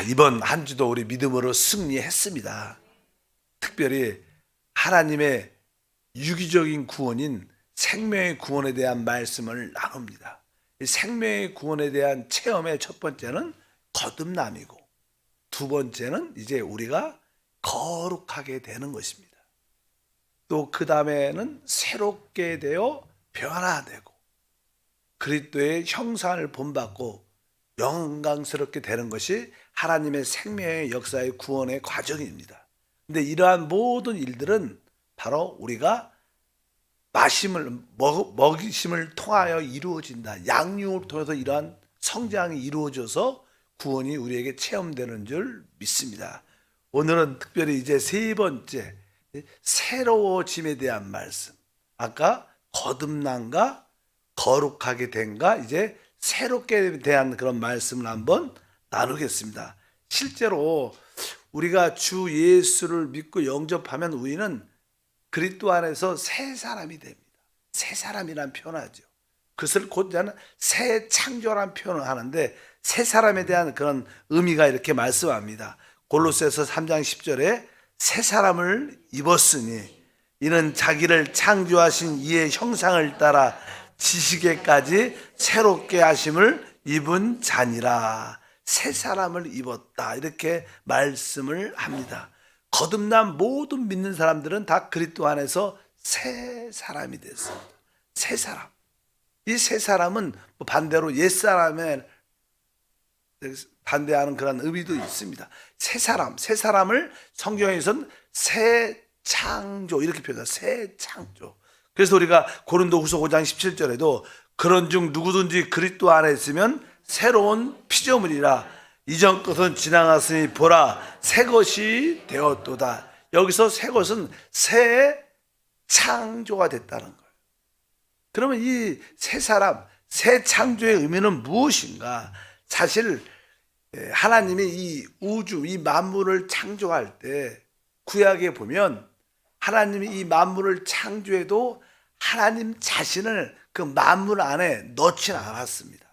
이번 한 주도 우리 믿음으로 승리했습니다. 특별히 하나님의 유기적인 구원인 생명의 구원에 대한 말씀을 나눕니다. 이 생명의 구원에 대한 체험의 첫 번째는 거듭남이고, 두 번째는 이제 우리가 거룩하게 되는 것입니다. 또 그 다음에는 새롭게 되어 변화되고 그리스도의 형상을 본받고 영광스럽게 되는 것이 하나님의 생명의 역사의 구원의 과정입니다. 근데 이러한 모든 일들은 바로 우리가 먹이심을 통하여 이루어진다. 양육을 통해서 이러한 성장이 이루어져서 구원이 우리에게 체험되는 줄 믿습니다. 오늘은 특별히 이제 세 번째, 새로워짐에 대한 말씀. 아까 거듭남과 거룩하게 된가, 이제 새롭게 대한 그런 말씀을 한번 나누겠습니다. 실제로 우리가 주 예수를 믿고 영접하면 우리는 그리스도 안에서 새 사람이 됩니다. 새 사람이란 표현하죠. 그것을 곧자는 새 창조란 표현을 하는데, 새 사람에 대한 그런 의미가 이렇게 말씀합니다. 골로새서 3장 10절에 새 사람을 입었으니 이는 자기를 창조하신 이의 형상을 따라 지식에까지 새롭게 하심을 입은 자니라. 새 사람을 입었다, 이렇게 말씀을 합니다. 거듭난 모든 믿는 사람들은 다 그리스도 안에서 새 사람이 됐습니다. 새 사람. 이 새 사람은 반대로 옛사람에 반대하는 그런 의미도 있습니다. 새 사람을 성경에서는 새 창조 이렇게 표현해요. 새 창조. 그래서 우리가 고린도후서 5장 17절에도 그런즉 누구든지 그리스도 안에 있으면 새로운 피조물이라 이전 것은 지나갔으니 보라 새 것이 되었도다. 여기서 새 것은 새 창조가 됐다는 거예요. 그러면 이 새 사람, 새 창조의 의미는 무엇인가? 사실 하나님이 이 우주, 이 만물을 창조할 때 구약에 보면 하나님이 이 만물을 창조해도 하나님 자신을 그 만물 안에 넣지는 않았습니다.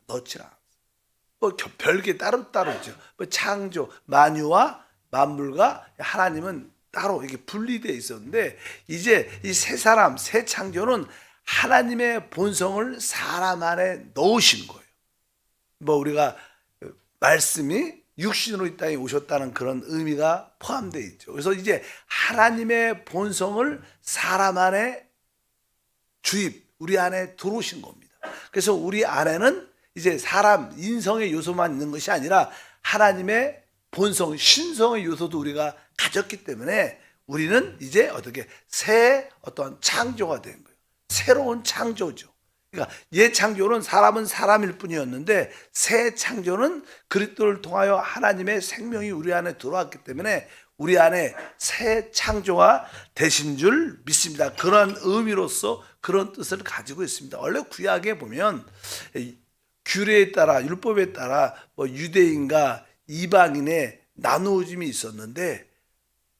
별개 따로따로죠. 창조, 만유와 만물과 하나님은 따로 이렇게 분리되어 있었는데, 이제 이 새 사람, 새 창조는 하나님의 본성을 사람 안에 넣으신 거예요. 우리가 말씀이 육신으로 이 땅에 오셨다는 그런 의미가 포함되어 있죠. 그래서 이제 하나님의 본성을 사람 안에 우리 안에 들어오신 겁니다. 그래서 우리 안에는 이제 사람, 인성의 요소만 있는 것이 아니라 하나님의 본성, 신성의 요소도 우리가 가졌기 때문에 우리는 이제 어떻게 새 어떤 창조가 된 거예요. 새로운 창조죠. 그러니까 옛 창조는 사람은 사람일 뿐이었는데, 새 창조는 그리스도를 통하여 하나님의 생명이 우리 안에 들어왔기 때문에 우리 안에 새 창조가 되신 줄 믿습니다. 그런 의미로서 그런 뜻을 가지고 있습니다. 원래 구약에 보면 규례에 따라, 율법에 따라 유대인과 이방인의 나누어짐이 있었는데,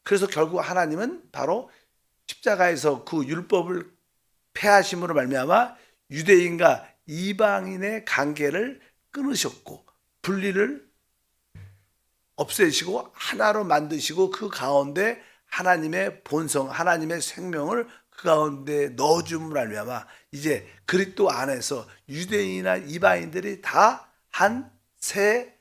그래서 결국 하나님은 바로 십자가에서 그 율법을 폐하심으로 말미암아 유대인과 이방인의 관계를 끊으셨고 분리를 없애시고 하나로 만드시고, 그 가운데 하나님의 본성, 하나님의 생명을 그 가운데 넣어줌으로 말미암아 이제 그리스도 안에서 유대인이나 이방인들이 다 한 새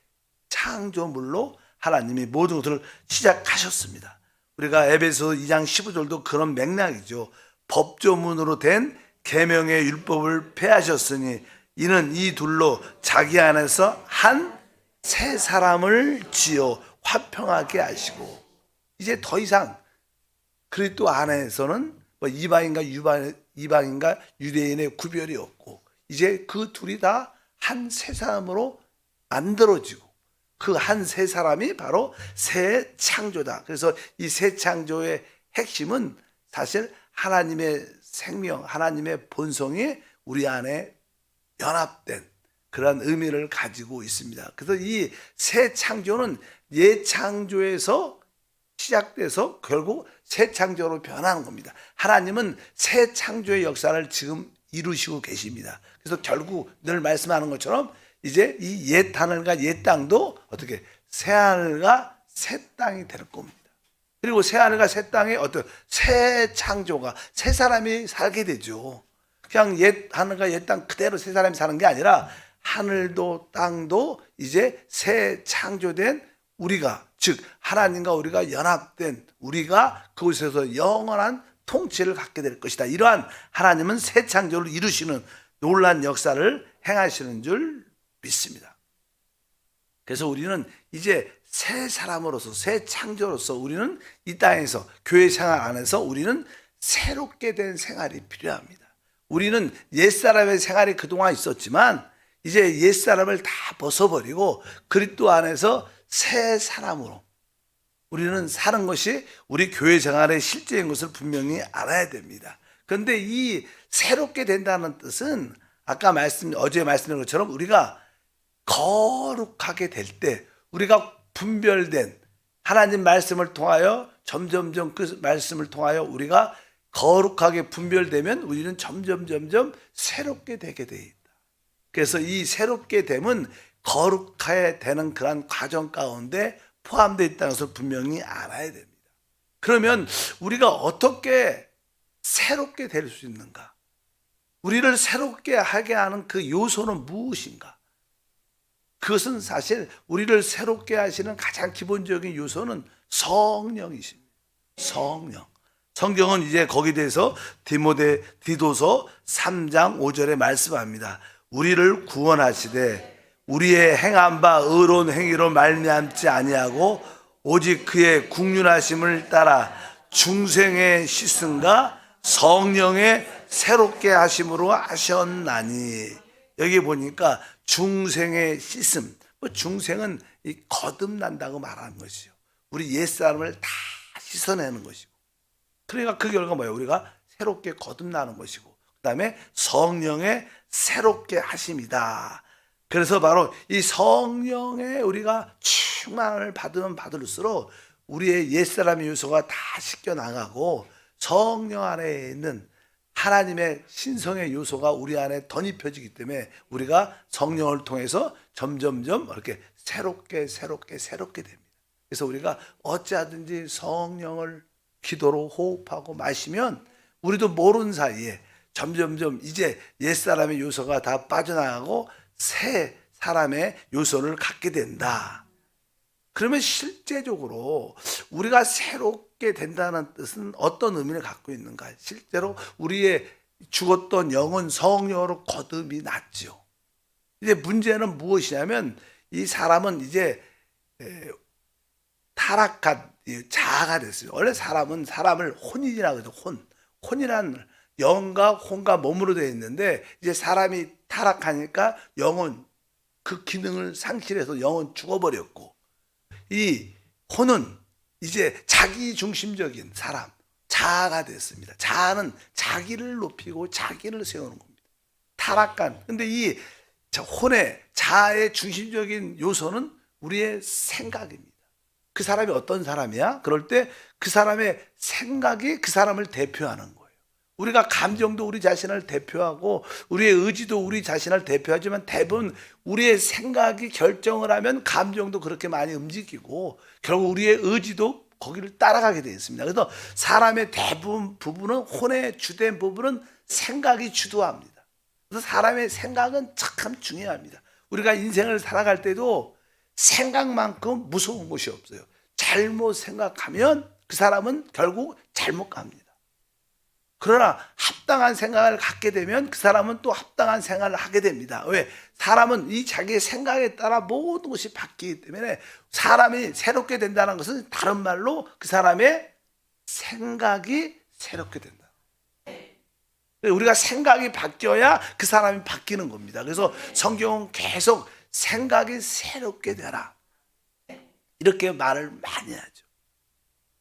창조물로 하나님이 모든 것을 시작하셨습니다. 우리가 에베소 2장 15절도 그런 맥락이죠. 법조문으로 된 계명의 율법을 폐하셨으니 이는 이 둘로 자기 안에서 한 새 사람을 지어 화평하게 하시고, 이제 더 이상 그리스도 안에서는 이방인과 유대인의 구별이 없고, 이제 그 둘이 다 한 새 사람으로 만들어지고, 그 한 새 사람이 바로 새 창조다. 그래서 이 새 창조의 핵심은 사실 하나님의 생명, 하나님의 본성이 우리 안에 연합된 그런 의미를 가지고 있습니다. 그래서 이 새 창조는 옛 창조에서 시작돼서 결국 새 창조로 변하는 겁니다. 하나님은 새 창조의 역사를 지금 이루시고 계십니다. 그래서 결국 늘 말씀하는 것처럼 이제 이 옛 하늘과 옛 땅도 어떻게 새 하늘과 새 땅이 될 겁니다. 그리고 새 하늘과 새 땅에 어떤 새 창조가 새 사람이 살게 되죠. 그냥 옛 하늘과 옛 땅 그대로 새 사람이 사는 게 아니라 하늘도 땅도 이제 새 창조된 우리가, 즉 하나님과 우리가 연합된 우리가 그곳에서 영원한 통치를 갖게 될 것이다. 이러한 하나님은 새 창조를 이루시는 놀라운 역사를 행하시는 줄 믿습니다. 그래서 우리는 이제 새 사람으로서, 새 창조로서 우리는 이 땅에서 교회 생활 안에서 우리는 새롭게 된 생활이 필요합니다. 우리는 옛사람의 생활이 그동안 있었지만 이제 옛사람을 다 벗어버리고 그리스도 안에서 새 사람으로 우리는 사는 것이 우리 교회 생활의 실제인 것을 분명히 알아야 됩니다. 그런데 이 새롭게 된다는 뜻은 아까 어제 말씀드린 것처럼 우리가 거룩하게 될 때, 우리가 분별된 하나님 말씀을 통하여 점점점 그 말씀을 통하여 우리가 거룩하게 분별되면 우리는 점점 새롭게 되게 돼 있다. 그래서 이 새롭게 됨은 거룩하게 되는 그런 과정 가운데 포함되어 있다는 것을 분명히 알아야 됩니다. 그러면 우리가 어떻게 새롭게 될 수 있는가? 우리를 새롭게 하게 하는 그 요소는 무엇인가? 그것은 사실 우리를 새롭게 하시는 가장 기본적인 요소는 성령이십니다. 성령. 성경은 이제 거기에 대해서 디도서 3장 5절에 말씀합니다. 우리를 구원하시되 우리의 행한 바 의로운 행위로 말미암지 아니하고 오직 그의 국률하심을 따라 중생의 씻음과 성령의 새롭게 하심으로 하셨나니. 여기 보니까 중생의 씻음, 중생은 이 거듭난다고 말하는 것이죠. 우리 옛사람을 다 씻어내는 것이고, 그러니까 그 결과 뭐예요? 우리가 새롭게 거듭나는 것이고, 그 다음에 성령의 새롭게 하심이다. 그래서 바로 이 성령의 우리가 충만을 받으면 받을수록 우리의 옛사람의 요소가 다 씻겨나가고 성령 안에 있는 하나님의 신성의 요소가 우리 안에 덧입혀지기 때문에 우리가 성령을 통해서 점점점 이렇게 새롭게 됩니다. 그래서 우리가 어찌하든지 성령을 기도로 호흡하고 마시면 우리도 모르는 사이에 점점점 이제 옛사람의 요소가 다 빠져나가고 새 사람의 요소를 갖게 된다. 그러면 실제적으로 우리가 새롭게 된다는 뜻은 어떤 의미를 갖고 있는가? 실제로 우리의 죽었던 영은 성령으로 거듭이 났죠. 이제 문제는 무엇이냐면 이 사람은 이제 타락한 자아가 됐어요. 원래 사람은 사람을 혼인이라고 해서 혼이란 영과 혼과 몸으로 되어 있는데 이제 사람이 타락하니까 영은 그 기능을 상실해서 영은 죽어버렸고 이 혼은 이제 자기 중심적인 사람, 자아가 됐습니다. 자아는 자기를 높이고 자기를 세우는 겁니다. 타락한. 근데 이 혼의 자아의 중심적인 요소는 우리의 생각입니다. 그 사람이 어떤 사람이야? 그럴 때 그 사람의 생각이 그 사람을 대표하는 거예요. 우리가 감정도 우리 자신을 대표하고 우리의 의지도 우리 자신을 대표하지만 대부분 우리의 생각이 결정을 하면 감정도 그렇게 많이 움직이고 결국 우리의 의지도 거기를 따라가게 되어 있습니다. 그래서 사람의 대부분 부분은 혼의 주된 부분은 생각이 주도합니다. 그래서 사람의 생각은 참 중요합니다. 우리가 인생을 살아갈 때도 생각만큼 무서운 것이 없어요. 잘못 생각하면 그 사람은 결국 잘못 갑니다. 그러나 합당한 생각을 갖게 되면 그 사람은 또 합당한 생각을 하게 됩니다. 왜? 사람은 이 자기의 생각에 따라 모든 것이 바뀌기 때문에 사람이 새롭게 된다는 것은 다른 말로 그 사람의 생각이 새롭게 된다. 우리가 생각이 바뀌어야 그 사람이 바뀌는 겁니다. 그래서 성경은 계속 생각이 새롭게 되라 이렇게 말을 많이 하죠.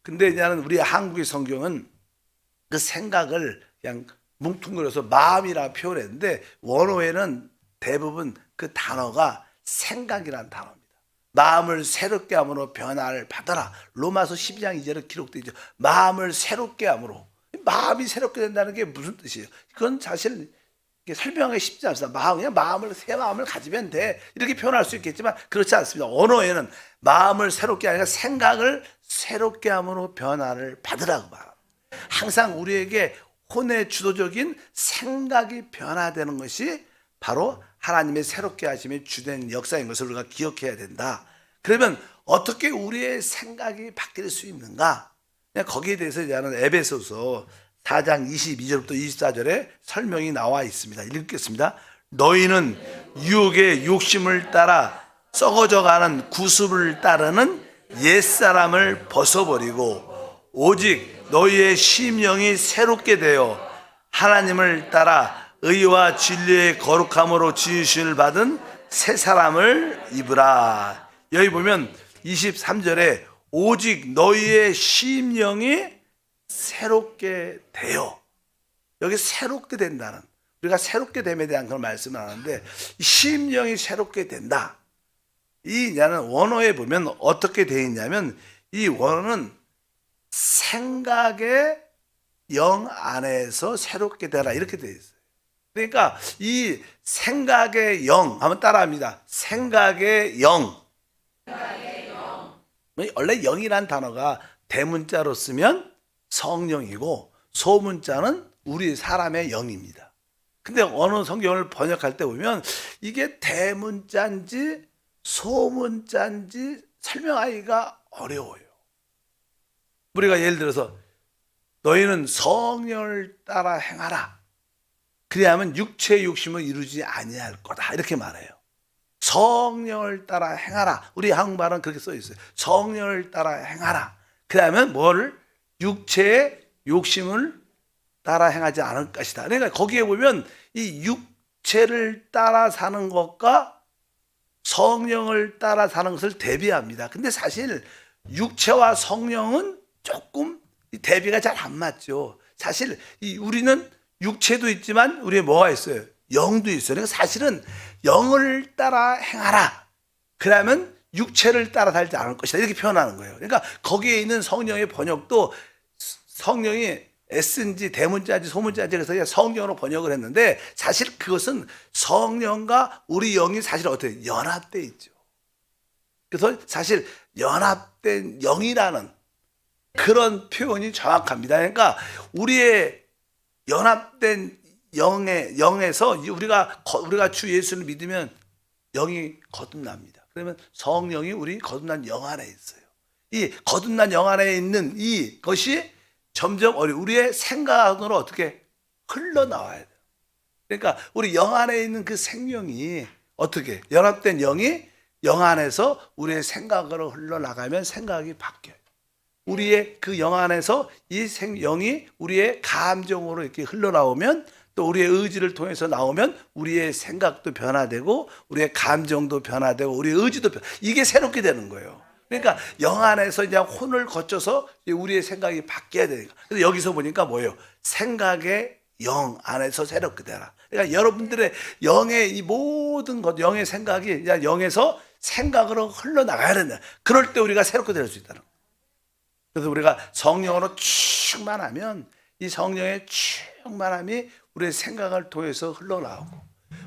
근데 나는 우리 한국의 성경은 그 생각을 그냥 뭉뚱그려서 마음이라 표현했는데 원어에는 대부분 그 단어가 생각이라는 단어입니다. 마음을 새롭게 함으로 변화를 받아라. 로마서 12장 2절에 기록되어 있죠. 마음을 새롭게 함으로. 마음이 새롭게 된다는 게 무슨 뜻이에요? 그건 사실 이게 설명하기 쉽지 않습니다. 그냥 마음을 새 마음을 가지면 돼 이렇게 표현할 수 있겠지만 그렇지 않습니다. 언어에는 마음을 새롭게 아니라 생각을 새롭게 함으로 변화를 받으라고 말합니다. 항상 우리에게 혼의 주도적인 생각이 변화되는 것이 바로 하나님의 새롭게 하심의 주된 역사인 것을 우리가 기억해야 된다. 그러면 어떻게 우리의 생각이 바뀔 수 있는가? 거기에 대해서 저는 에베소서 4장 22절부터 24절에 설명이 나와 있습니다. 읽겠습니다. 너희는 유혹의 욕심을 따라 썩어져가는 구습을 따르는 옛사람을 벗어버리고 오직 너희의 심령이 새롭게 되어 하나님을 따라 의와 진리의 거룩함으로 지으심을 받은 새 사람을 입으라. 여기 보면 23절에 오직 너희의 심령이 새롭게 되어, 여기 새롭게 된다는, 우리가 새롭게 됨에 대한 그런 말씀을 하는데 심령이 새롭게 된다. 이 원어에 보면 어떻게 되어 있냐면 이 원어는 생각의 영 안에서 새롭게 되라 이렇게 되어 있어요. 그러니까 이 생각의 영 한번 따라합니다. 생각의 영. 원래 영이란 단어가 대문자로 쓰면 성령이고 소문자는 우리 사람의 영입니다. 근데 어느 성경을 번역할 때 보면 이게 대문자인지 소문자인지 설명하기가 어려워요. 우리가 예를 들어서 너희는 성령을 따라 행하라. 그래야만 육체의 욕심을 이루지 아니할 거다. 이렇게 말해요. 성령을 따라 행하라. 우리 한국말은 그렇게 써 있어요. 성령을 따라 행하라. 그러면 뭐를? 육체의 욕심을 따라 행하지 않을 것이다. 그러니까 거기에 보면 이 육체를 따라 사는 것과 성령을 따라 사는 것을 대비합니다. 근데 사실 육체와 성령은 조금 대비가 잘 안 맞죠. 사실 우리는 육체도 있지만 우리에 뭐가 있어요? 영도 있어요. 그러니까 사실은 영을 따라 행하라. 그러면 육체를 따라 살지 않을 것이다. 이렇게 표현하는 거예요. 그러니까 거기에 있는 성령의 번역도 성령이 S인지 대문자인지 소문자인지 그래서 성령으로 번역을 했는데 사실 그것은 성령과 우리 영이 사실 어떻게 연합되어 있죠. 그래서 사실 연합된 영이라는 그런 표현이 정확합니다. 그러니까 우리의 연합된 영에서 우리가 주 예수를 믿으면 영이 거듭납니다. 그러면 성령이 우리 거듭난 영 안에 있어요. 이 거듭난 영 안에 있는 이것이 점점 우리의 생각으로 어떻게 흘러나와야 돼요. 그러니까 우리 영 안에 있는 그 생명이 어떻게 연합된 영이 영 안에서 우리의 생각으로 흘러나가면 생각이 바뀌어요. 우리의 그 영 안에서 이 영이 우리의 감정으로 이렇게 흘러나오면 또 우리의 의지를 통해서 나오면 우리의 생각도 변화되고 우리의 감정도 변화되고 우리의 의지도 이게 새롭게 되는 거예요. 그러니까 영 안에서 그냥 혼을 거쳐서 우리의 생각이 바뀌어야 되니까. 그래서 여기서 보니까 뭐예요? 생각의 영 안에서 새롭게 되라. 그러니까 여러분들의 영의 이 모든 것, 영의 생각이 그냥 영에서 생각으로 흘러나가야 된다. 그럴 때 우리가 새롭게 될 수 있다는 거예요. 그래서 우리가 성령으로 충만하면 이 성령의 충만함이 우리의 생각을 통해서 흘러나오고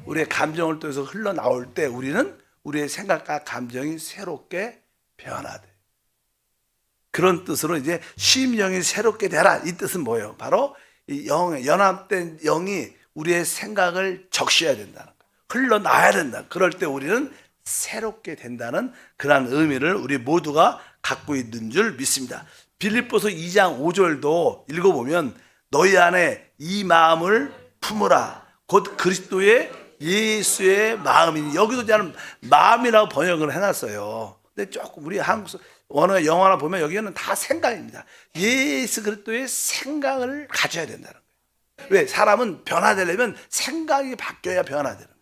우리의 감정을 통해서 흘러나올 때 우리는 우리의 생각과 감정이 새롭게 변화돼. 그런 뜻으로 이제 심령이 새롭게 되라. 이 뜻은 뭐예요? 바로 이 연합된 영이 우리의 생각을 적셔야 된다는 거예요. 흘러나와야 된다. 그럴 때 우리는 새롭게 된다는 그런 의미를 우리 모두가 갖고 있는 줄 믿습니다. 빌립보서 2장 5절도 읽어보면 너희 안에 이 마음을 품으라. 곧 그리스도의 예수의 마음이니. 여기도 저는 마음이라고 번역을 해놨어요. 근데 조금 우리 한국 원어 영어나 보면 여기는 다 생각입니다. 예수 그리스도의 생각을 가져야 된다는 거예요. 왜? 사람은 변화되려면 생각이 바뀌어야 변화되는 거예요.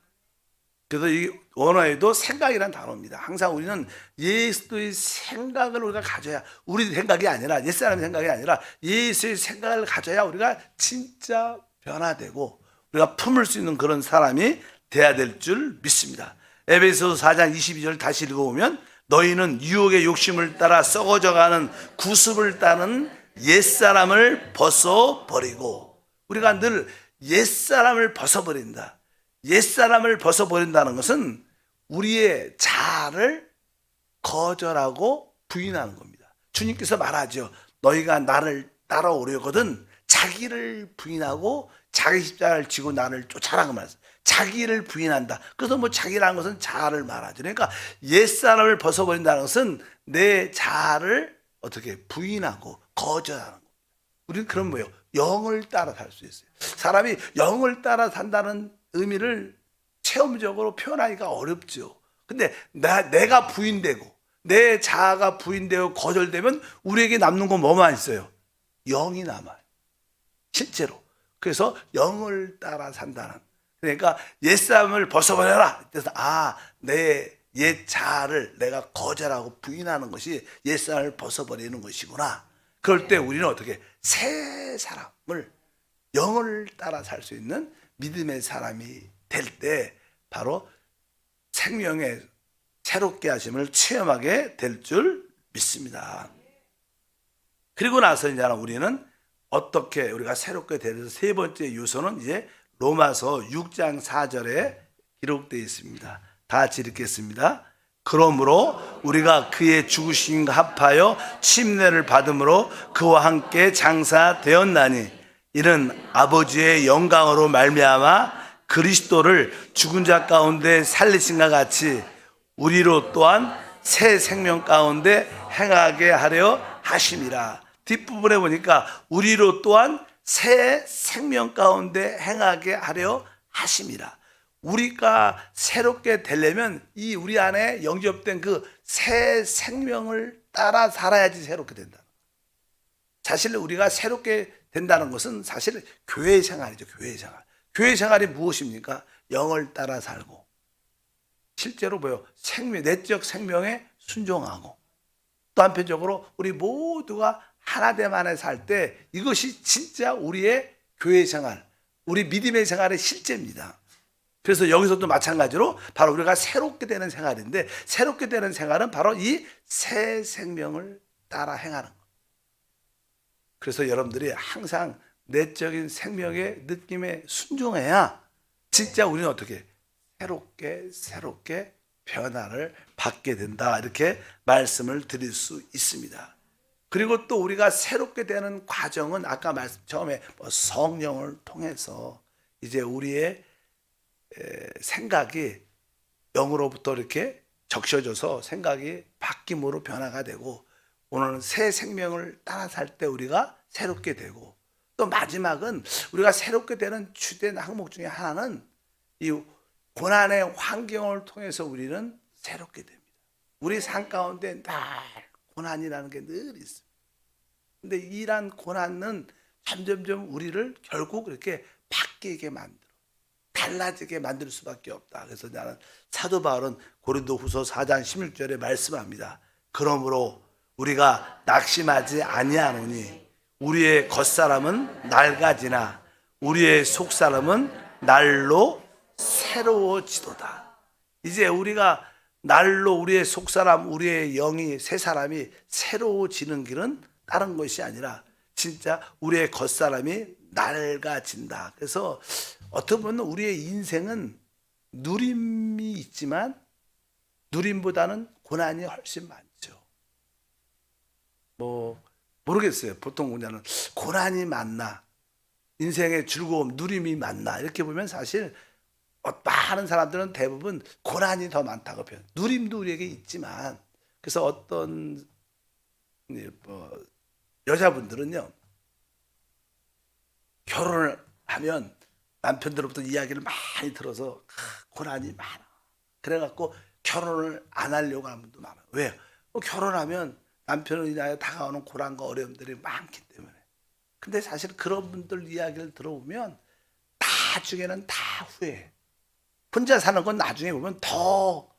그래서 이 원어에도 생각이란 단어입니다. 항상 우리는 예수의 생각을 우리가 가져야, 우리 생각이 아니라 옛사람의 생각이 아니라 예수의 생각을 가져야 우리가 진짜 변화되고 우리가 품을 수 있는 그런 사람이 돼야 될 줄 믿습니다. 에베소서 4장 22절 다시 읽어보면 너희는 유혹의 욕심을 따라 썩어져가는 구습을 따는 옛사람을 벗어버리고. 우리가 늘 옛사람을 벗어버린다. 옛사람을 벗어버린다는 것은 우리의 자아를 거절하고 부인하는 겁니다. 주님께서 말하죠. 너희가 나를 따라오려거든 자기를 부인하고 자기 십자가를 지고 나를 쫓아라고 말했어요. 자기를 부인한다. 그래서 뭐 자기라는 것은 자아를 말하죠. 그러니까 옛사람을 벗어버린다는 것은 내 자아를 어떻게 부인하고 거절하는 겁니다. 우리는 그런 뭐예요? 영을 따라 살 수 있어요. 사람이 영을 따라 산다는 의미를 체험적으로 표현하기가 어렵죠. 근데 내가 부인되고 내 자아가 부인되고 거절되면 우리에게 남는 건 뭐만 있어요? 영이 남아요. 실제로. 그래서 영을 따라 산다는. 그러니까 옛사람을 벗어버려라. 그래서 내 옛 자아를 내가 거절하고 부인하는 것이 옛사람을 벗어버리는 것이구나. 그럴 때 우리는 어떻게 새 사람을 영을 따라 살 수 있는 믿음의 사람이 될 때 바로 생명의 새롭게 하심을 체험하게 될 줄 믿습니다. 그리고 나서 이제 우리는 어떻게 우리가 새롭게 되는 세 번째 요소는 이제 로마서 6장 4절에 기록되어 있습니다. 다 같이 읽겠습니다. 그러므로 우리가 그의 죽으심과 합하여 침례를 받음으로 그와 함께 장사되었나니 이는 아버지의 영광으로 말미암아 그리스도를 죽은 자 가운데 살리신과 같이 우리로 또한 새 생명 가운데 행하게 하려 하심이라. 뒷부분에 보니까 우리로 또한 새 생명 가운데 행하게 하려 하심이라. 우리가 새롭게 되려면 이 우리 안에 영접된 그 새 생명을 따라 살아야지 새롭게 된다. 사실 우리가 새롭게 된다는 것은 사실 교회 생활이죠. 교회 생활. 교회 생활이 무엇입니까? 영을 따라 살고 실제로 뭐요? 내적 생명에 순종하고 또 한편적으로 우리 모두가 하나됨 안에 살 때 이것이 진짜 우리의 교회 생활, 우리 믿음의 생활의 실제입니다. 그래서 여기서도 마찬가지로 바로 우리가 새롭게 되는 생활인데 새롭게 되는 생활은 바로 이 새 생명을 따라 행하는 것. 그래서 여러분들이 항상 내적인 생명의 느낌에 순종해야 진짜 우리는 어떻게 새롭게 변화를 받게 된다. 이렇게 말씀을 드릴 수 있습니다. 그리고 또 우리가 새롭게 되는 과정은 아까 처음에 성령을 통해서 이제 우리의 생각이 영으로부터 이렇게 적셔져서 생각이 바뀜으로 변화가 되고 오늘은 새 생명을 따라 살 때 우리가 새롭게 되고 또 마지막은 우리가 새롭게 되는 주된 항목 중에 하나는 이 고난의 환경을 통해서 우리는 새롭게 됩니다. 우리 삶 가운데 늘 고난이라는 게 늘 있습니다. 근데 이러한 고난은 점점점 우리를 결국 이렇게 바뀌게 만들어 달라지게 만들 수밖에 없다. 그래서 나는 사도 바울은 고린도후서 4장 16절에 말씀합니다. 그러므로 우리가 낙심하지 아니하노니 우리의 겉사람은 낡아지나 우리의 속사람은 날로 새로워지도다. 이제 우리가 날로 우리의 속사람, 우리의 영이 새 사람이 새로워지는 길은 다른 것이 아니라 진짜 우리의 겉사람이 낡아진다. 그래서 어떻게 보면 우리의 인생은 누림이 있지만 누림보다는 고난이 훨씬 많죠. 모르겠어요. 보통 그냥 고난이 많나 인생의 즐거움, 누림이 많나 이렇게 보면 사실 많은 사람들은 대부분 고난이 더 많다고 표현. 누림도 우리에게 있지만 그래서 어떤 여자분들은요 결혼을 하면 남편들로부터 이야기를 많이 들어서 고난이 많아. 그래갖고 결혼을 안 하려고 하는 분도 많아요. 왜요? 결혼하면 남편을 인하여 다가오는 고난과 어려움들이 많기 때문에. 근데 사실 그런 분들 이야기를 들어보면 나중에는 다 후회해. 혼자 사는 건 나중에 보면 더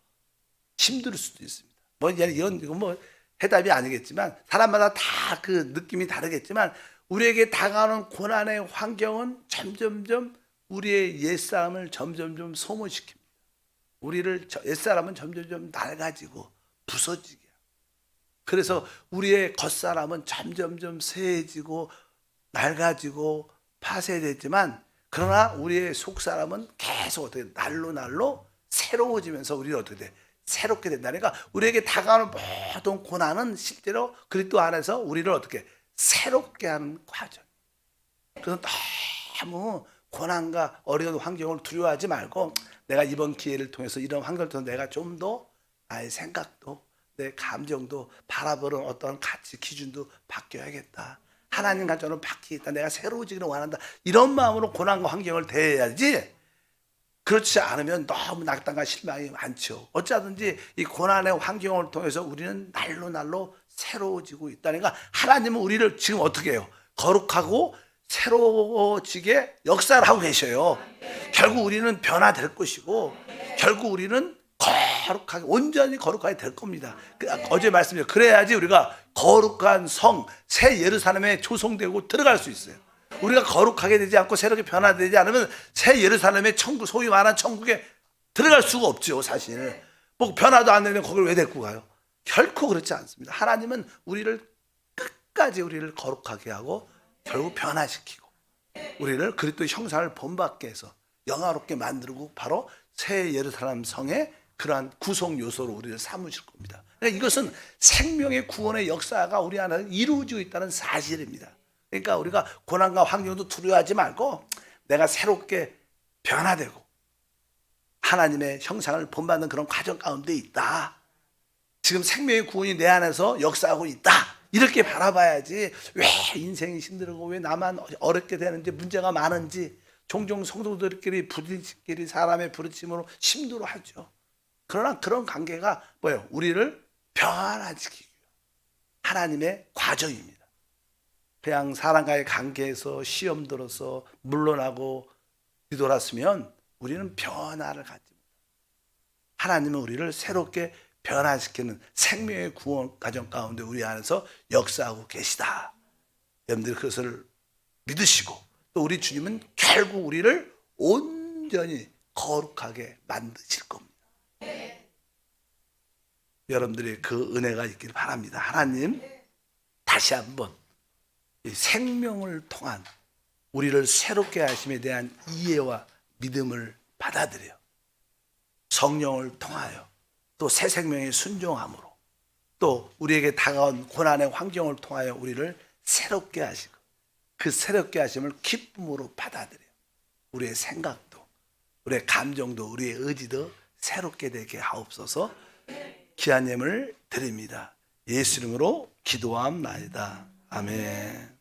힘들 수도 있습니다. 이건 해답이 아니겠지만 사람마다 다 그 느낌이 다르겠지만 우리에게 다가오는 고난의 환경은 점점점 우리의 옛사람을 점점점 소모시킵니다. 우리를 옛사람은 점점점 낡아지고 부서지게. 그래서 우리의 겉사람은 점점점 쇠해지고 낡아지고 파쇄되지만 그러나 우리의 속 사람은 계속 어떻게 날로 새로워지면서 우리는 어떻게 돼? 새롭게 된다니까. 우리에게 다가오는 모든 고난은 실제로 그리스도 안에서 우리를 어떻게 새롭게 하는 과정. 그래서 너무 고난과 어려운 환경을 두려워하지 말고, 내가 이번 기회를 통해서 이런 환경을 통해서 내가 좀 더 나의 생각도 내 감정도 바라보는 어떤 가치 기준도 바뀌어야겠다. 하나님과 저는 바뀌겠다. 내가 새로워지기를 원한다. 이런 마음으로 고난과 환경을 대해야지. 그렇지 않으면 너무 낙담과 실망이 많죠. 어쩌든지 이 고난의 환경을 통해서 우리는 날로 새로워지고 있다니까. 하나님은 우리를 지금 어떻게 해요? 거룩하고 새로워지게 역사를 하고 계셔요. 결국 우리는 변화될 것이고, 결국 우리는 거룩하게, 온전히 거룩하게 될 겁니다. 어제 말씀드렸죠. 그래야지 우리가 거룩한 성, 새 예루살렘에 조성되고 들어갈 수 있어요. 우리가 거룩하게 되지 않고 새롭게 변화되지 않으면 새 예루살렘의 천국, 소위 말하는 천국에 들어갈 수가 없죠. 사실 뭐 변화도 안 되면 거기를 왜 데리고 가요? 결코 그렇지 않습니다. 하나님은 우리를 끝까지 우리를 거룩하게 하고 결국 변화시키고 우리를 그리스도의 형상을 본받게 해서 영화롭게 만들고 바로 새 예루살렘 성의 그러한 구성 요소로 우리를 삼으실 겁니다. 그러니까 이것은 생명의 구원의 역사가 우리 안에 이루어지고 있다는 사실입니다. 그러니까 우리가 고난과 환경도 두려워하지 말고 내가 새롭게 변화되고 하나님의 형상을 본받는 그런 과정 가운데 있다. 지금 생명의 구원이 내 안에서 역사하고 있다. 이렇게 바라봐야지. 왜 인생이 힘들고 왜 나만 어렵게 되는지, 문제가 많은지 종종 성도들끼리 부딪히끼리 사람의 부딪힘으로 힘들어하죠. 그러나 그런 관계가 뭐예요? 우리를 변화시키기 위한 하나님의 과정입니다. 그냥 사람과의 관계에서 시험 들어서 물러나고 뒤돌았으면 우리는 변화를 갖지 못합니다. 하나님은 우리를 새롭게 변화시키는 생명의 구원 과정 가운데 우리 안에서 역사하고 계시다. 여러분들이 그것을 믿으시고 또 우리 주님은 결국 우리를 온전히 거룩하게 만드실 겁니다. 여러분들이 그 은혜가 있길 바랍니다. 하나님 다시 한번 이 생명을 통한 우리를 새롭게 하심에 대한 이해와 믿음을 받아들여 성령을 통하여 또 새 생명의 순종함으로 또 우리에게 다가온 고난의 환경을 통하여 우리를 새롭게 하시고 그 새롭게 하심을 기쁨으로 받아들여 우리의 생각도 우리의 감정도 우리의 의지도 새롭게 되게 하옵소서. 귀한 예물 드립니다. 예수 이름으로 기도함나이다. 아멘.